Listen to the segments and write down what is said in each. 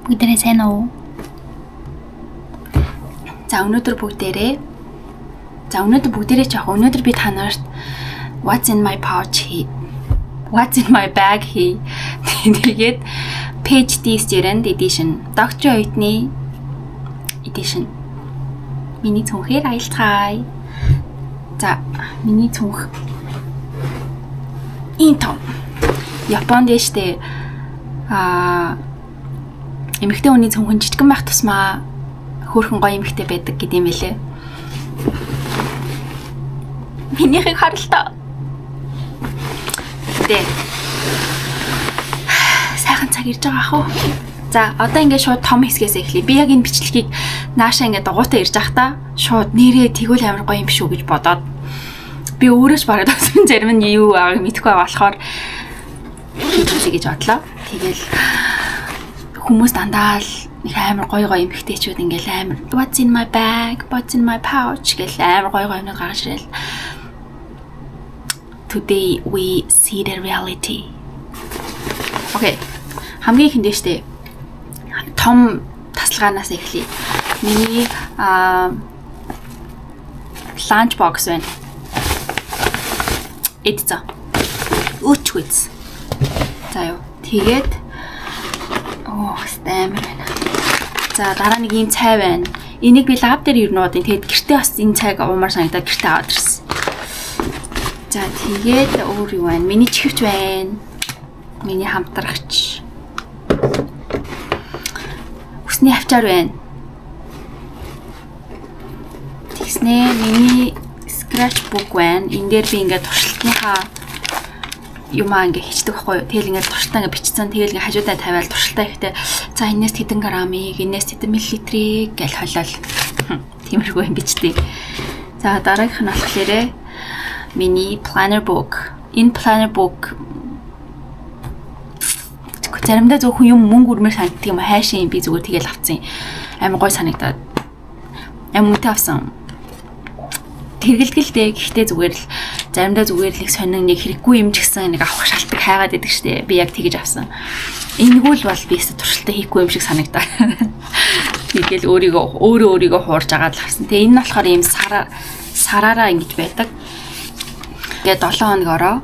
Бүгдээрээ сайн уу? За өнөөдөр бүгдээрээ өнөөдөр би та нарт What's in my bag тэгээд PhD student edition, doctorate edition. Миний цүнхээр аялцгаая. За миний цүнх том. Японд дэжтэй эмэгтэй хүний цүнхэн жижигэн байх тусмаа хөөрхөн гоё эмэгтэй байдаг гэдэм байлээ. Минийхийг харалтаа. Тэ. Сайхан цаг ирж байгаа ах уу. За одоо ингээд шууд том хэсгээс эхлэе. Би яг энэ бичлэгийг наашаа ингээд дугуйтаа ирж байхдаа шууд нэрээ тэгвэл амар гоё юм биш үү гэж бодоод би өөрөө ч бараад авсан зарим нь юу байгааг мэдэхгүй болохоор хийчихье гэж бодлоо. Тэгэл хүмүүс дандаа л нэг амар гоё эмэгтэйчүүд ингээл амар What's in my bag, what's in my pouch гэл амар гоё юмнууд гаргаж ирэл. Today we see the reality. Okay. Хамгийн ихэндээ штэ том тасалгаанаас эхлэе. Миний lunch box байна. Эдцээ. Өчгүйц. За юу. Тэгээд стамер байна. За дараа нэг ийм цай байна. Энийг би лаб дээр ирнуудын. Тэгээд гэртээ бас энэ цайг уумар санагдаад гэртээ аваад ирсэн. За тэгээд өөр юу байна? Миний чихвч байна. Миний хамтрагч. Усны авчаар байна. Тэгснээ миний scratch book байна. Энэ дээр би ингээд туршилтынхаа юмаа ингээ хийдэг байхгүй юу. Тэгэл ингээ туршилтаа ингээ бичсэн. Тэгэл ингээ хажуудаа тавиал туршилтаа ихтэй. За энэс хэдэн граммыг, энэс хэдэн миллилитрийг гэж хойлол. Тиймэрхүү юм бичдэг. За дараагийнх нь болохоор миний planner book. Энэ planner book заримдаа зөвхөн юм мөнгө үрмээр санагддаг юм хайшаа юм би зүгээр тэгэл авцсан. Амар гой санагдаад. Амар үнэтэй авсан. Тэргэлгэлтэй гэхдээ зүгээр л заримдаа зүгээр л их сонин нэг хэрэггүй юм ч гэсэн нэг авах шалтгаан хайгаад байдаг штэ. Би яг тэгэж авсан. Энэгүүл бол би туршилтаа хийхгүй юм шиг санагдаа. Тэгэл өөрийгөө хуурж агаад л авсан. Тэгээ энэ нь болохоор ийм сараараа ингэж байдаг. Тэгээ 7 хоног ороо.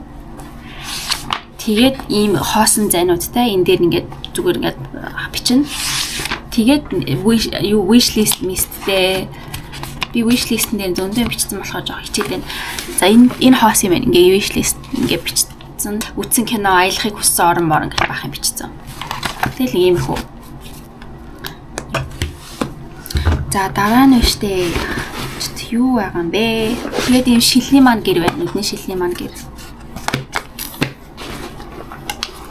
Тэгээд ийм хоосон зайнуудтай энэ дээр ингээд зүгээр ингээд бичнэ. Тэгээд wish listтэй би wish list-ын дээр зөндөө бичсэн болохоор жоо хичээд байна. За энэ хоос юм байна. Ингээ wish list ингээ бичсэн. Үтсэн кино, аялахыг хүссэн орон гэх баах юм бичсэн. Тэгэл иймэрхүү. За дараа нь штэ юу байгаа юм бэ? Тэгээд ийм шилний маань гэр байна. Нүдний шилний маань гэр.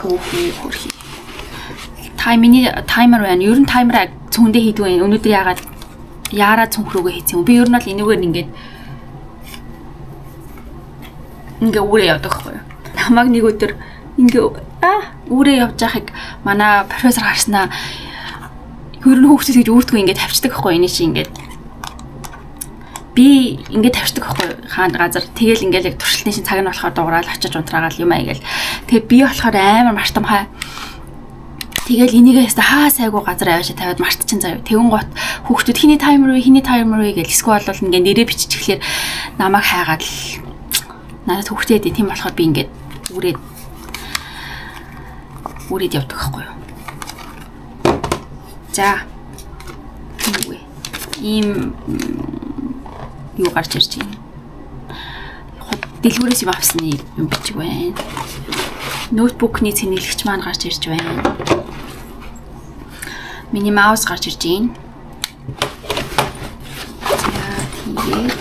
Хөрхи. Таймер байна. Ер нь таймераа цөндөө хийдэг байх. Өнөөдөр яараа цүнх рүүгээ хийсэн юм. Би ер нь бол энэгээр ингээ үрээ явдаг байхгүй юу. Намайг нэг өдөр үрээ явж байхыг манай профессор харснаа ер нь хүүхдүүд гэж үүрдгүү ингээ тавьчихдаг байхгүй юу. Эний чи ингээ би ингээ тавьчихдаг байхгүй юу. Хаанд газар тэгэл ингээл яг туршилтын шин цаг нь болохоор дуурал очиж унтраагаал юм аагээл. Тэгээ би болохоор амар мартамхай. Тэгэл энийгээ хаа сайгүй газар аваашаа тавиад мартчихсан заяа. Тэгэн гот хүүхдүүд хиний таймер вэ гэж эсвэл бол ингээ нэрээ биччихлээр намайг хайгаад л надад хүүхдэд тийм болохоор би ингээд үрээд явдаг байхгүй юу. За. Ийм юу гарч ирж байна. Дэлгүүрээс юм авсны юм бичих байна. Ноутбукны цэнэглэгч маань гарч ирж байна. Миний маус гарч ирж байна. Тэгээд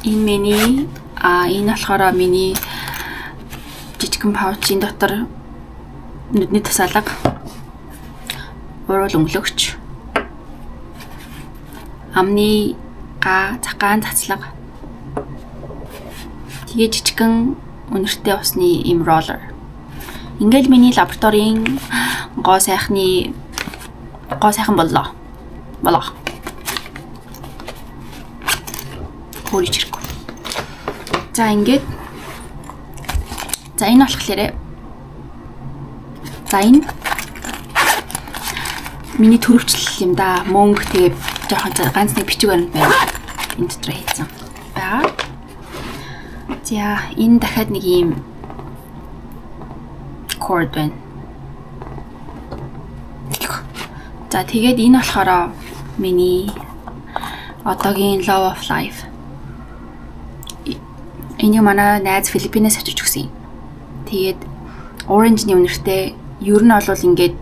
энэ болохоор миний жижигхэн паучийн дотор нүдний тусаалга, уруул өнгөлөгч, амны цагаан цацлага, тэгээд жижигхэн өнөртэй усны им роллер. Ингээл миний лабораторийн гоо сайхан боллоо. Хөрич хэрэг. За ингээд. За энэ болохоор. За энэ миний төрөвчлөл юм да. Мөнгө тэгээ жоохон ганц нэг бичиг баримт байна. Энэ дотор хийсэн. За. За энэ дахиад нэг юм cord байна. За тэгээд энэ болохоор миний одоогийн love of life. Энэ манай найз Филиппинээс очиж өгсөн юм. Тэгээд orange-ны үнэртэй ер нь бол ингээд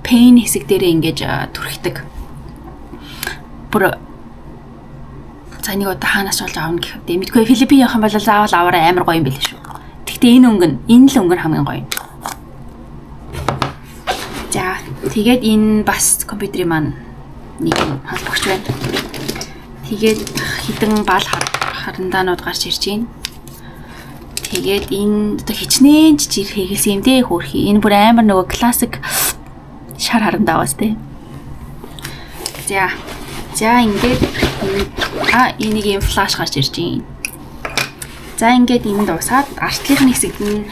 pain хэсэг дээрээ ингэж түрхдэг. Бүр за нэг удаа хаанаас олж аавна гэхвдээ мэдгүй Филиппин явах юм бол заавал аваараа амар гоё юм билээ шүү. Гэхдээ энэ л өнгө хамгийн гоё. За тэгээд энэ бас компьютерийн маань нэг холбогч байна. Тэгээд хідэн бал харандаанууд гарч ирж байна. Тэгээд энэ одоо хичнээн жижиг хийгэлсэн юм дээ хөөрхий. Энэ бүр амар нөгөө классик шар харандаа бас тий. За ингээд энийг юм флаш гарч ирж байна. За ингээд энэ дуусаад артлынхны хэсэгт нь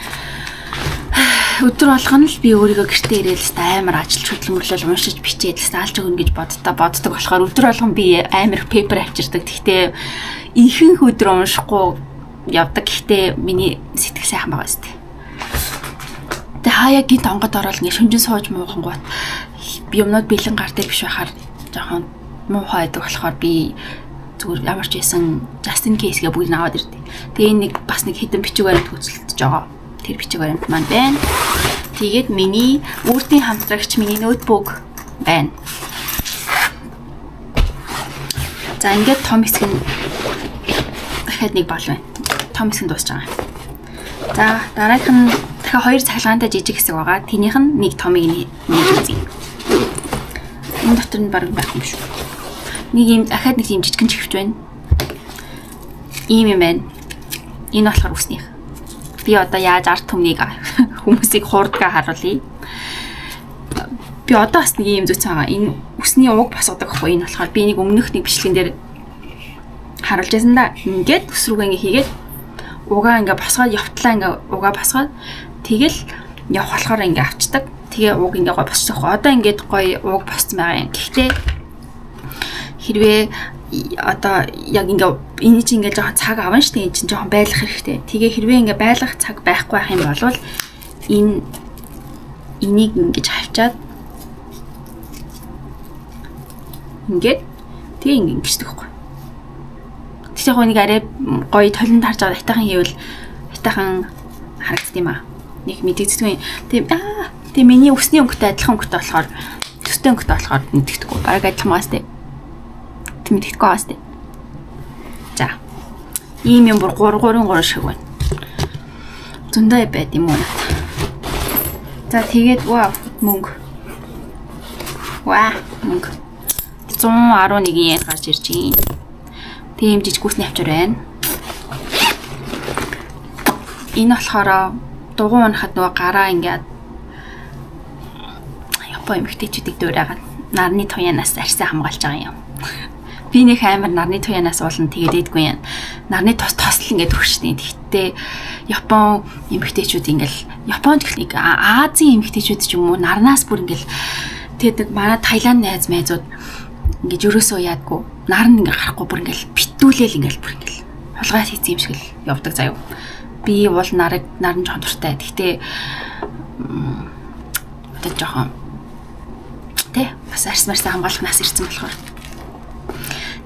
өдөр болгоно л би өөрийгөө гэртээ ирээл л амар ажиллаж хөдөлмөрлөл уншиж бичээд л алж өгнө гэж боддог болохоор өдөр болгон би амар пейпер авчирдаг. Гэхдээ ихэнх өдөр уншихгүй явдаг. Гэхдээ миний сэтгэл сайхан байгаа зү. Тэ хаяа гинт онгод ороод ингэ шүнжин сууж муухангууд би юмнууд бэлэн гар дээр биш байхаар жоохон муухай байдаг болохоор би зүгээр ямар ч байсан Justin Case-гээ бүгд аваад ирдээ. Тэгээ нэг бас нэг хідэн бичиг баримт хөцөлдөж байгаа. Тэр бичиг баримт маань байна. Тэгээд миний үрдийн хамтрагч миний ноутбук байна. За ингээд том хэсэг нь дахиад нэг бол байна. Том хэсэг нь дуусж байгаа. За дараагийнх нь дахиад хоёр цахилгаантай жижиг хэсэг байгаа. Тэнийх нь нэг томыг нэг үзье. Энэ дотор нь баг байх юм шүү. Нэг юм дахиад нэг юм жижигэн чихвч байна. Ийм юм байна. Энэ болохоор үснийх. Би одоо яаж арт түмнийг хүмүүсийг хуурдгаа харуулъя. Би одоо бас нэг юм зүйцэн байгаа. Энэ үсний уг босгодог ахгүй. Энэ болохоор би нэг өмнөх нэг бичлэгэн дээр харуулж байсан да. Ингээд үс рүүгээ ингээ хийгээд угаа ингээ босгоод явтлаа ингээ угаа босгоод тэгэл явах болохоор ингээ авчдаг. Тэгээ уг ингээ гой босчих. Одоо ингээд гой уг босцсон байгаа юм. Гэхдээ хэрвээ одоо яг ингээ энэ чинь ингээ жоохон цаг авна штэ энэ чинь жоохон байлгах хэрэгтэй. Тэгээ хэрвээ ингээ байлгах цаг байхгүй байх юм бол энийг ингэж хавчаад ингээд тэгээ ингэждэг байхгүй. Тэгсэн хөө нэг арай гоё толинд харж байгаа хайтахан хийвэл хайтахан харагддаг юм аа. Нэг мэдэгддэг юм. Тэгээ миний өсний өнгөтэй адилхан өнгөтэй болохоор төстэй өнгөтэй болохоор мэдэгдэхгүй. Бараг адилхан маас тээ. Мэддэхгүй байгаас тээ. За. Ийм юм бүр 3 шиг байна. Зөндөө байд юм уу наа. За тэгээд мөнгө. Мөнгө. 111 yen гарч ирж байна. Тийм жижиг үсний авчир байна. Энэ болохоор дугуй унахад нөгөө гараа ингээд Япон эмэгтэйчүүдийг дуурайгаад нарны туяанаас арьсаа хамгаалж байгаа юм. Би нэг амар нарны туяанаас уулна тэгээд эдгүй юм. Нарны тосл ингээд төрчихний. Тэгтээ Япон эмэгтэйчүүд ингээл Японд нэг Азийн эмэгтэйчүүд ч юм уу нарнаас бүр ингээл тэгээд нэг манай Таиланд найзууд ингээд ерөөсөө яадгүй нарнд ингээд гарахгүй бүр ингээл битүүлээл ингээл бүр ингээл хулгай хийсэн юм шиг л явдаг заяа. Би бол наран жоон дуртай. Тэгтээ одоо жоохон тэ бас арьс марсаа хамгаалах нас ирсэн болохоор.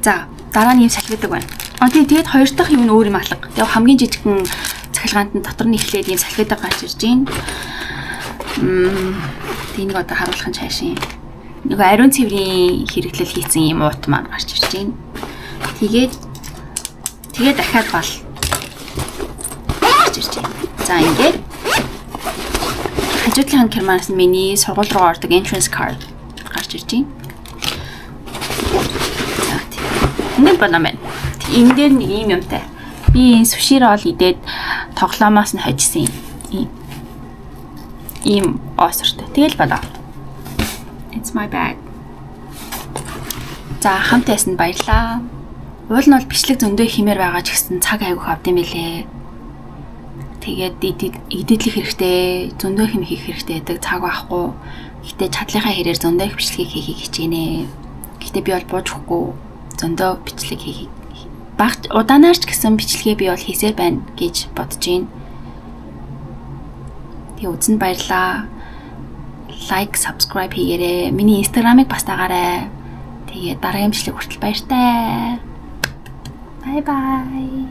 За дараа нь юм салхидаг байна. Тэгээд хоёр дахь юм нь өөр юм алга. Яг хамгийн жижигхэн цахилгаанд нь дотор нь эхлээд юм салхидаг гарч ирж байна. Тэнийг одоо харуулах нь цаашийн нэг ариун цэврийн хэрэглэл хийсэн юм уут маань гарч ирж байна. Тэгээд дахиад бал гарч ирж байна. За ингээд хажуудлын керманаас нь миний сургууль руу ордог entrance card гарч ирж байна. Ингээд банамэн. Энэ дээр нэг юм юмтай. Би энэ суширол идээд тоглоомоос нь хожсон ийм осортой. Тэгэл болоо. It's my bag. За хамт ясанд баярлаа. Уул нь бол бичлэг зөндөө хэмээр байгаа ч гэсэн цаг айгүйх авд юм билээ. Тэгээд эдэдлэх хэрэгтэй, зөндөө хэм хийх хэрэгтэй гэдэг цаг байхгүй. Гэтэ чадлынхаа хэрээр зөндөө их бичлэгийг хийхийг хичээнэ. Гэтэ би бол буужхгүй зөндөө бичлэг хийхийг багт удаанаарч гэсэн бичлэгээ би бол хийсээр байна гэж бодож байна. Тэгээ үзэнд баярлаа. Лайк, subscribe хийгээрэй. Миний Instagram-ыг бас дагаарай. Тэгээ дараагийн бичлэг хүртэл баяртай. Bye bye.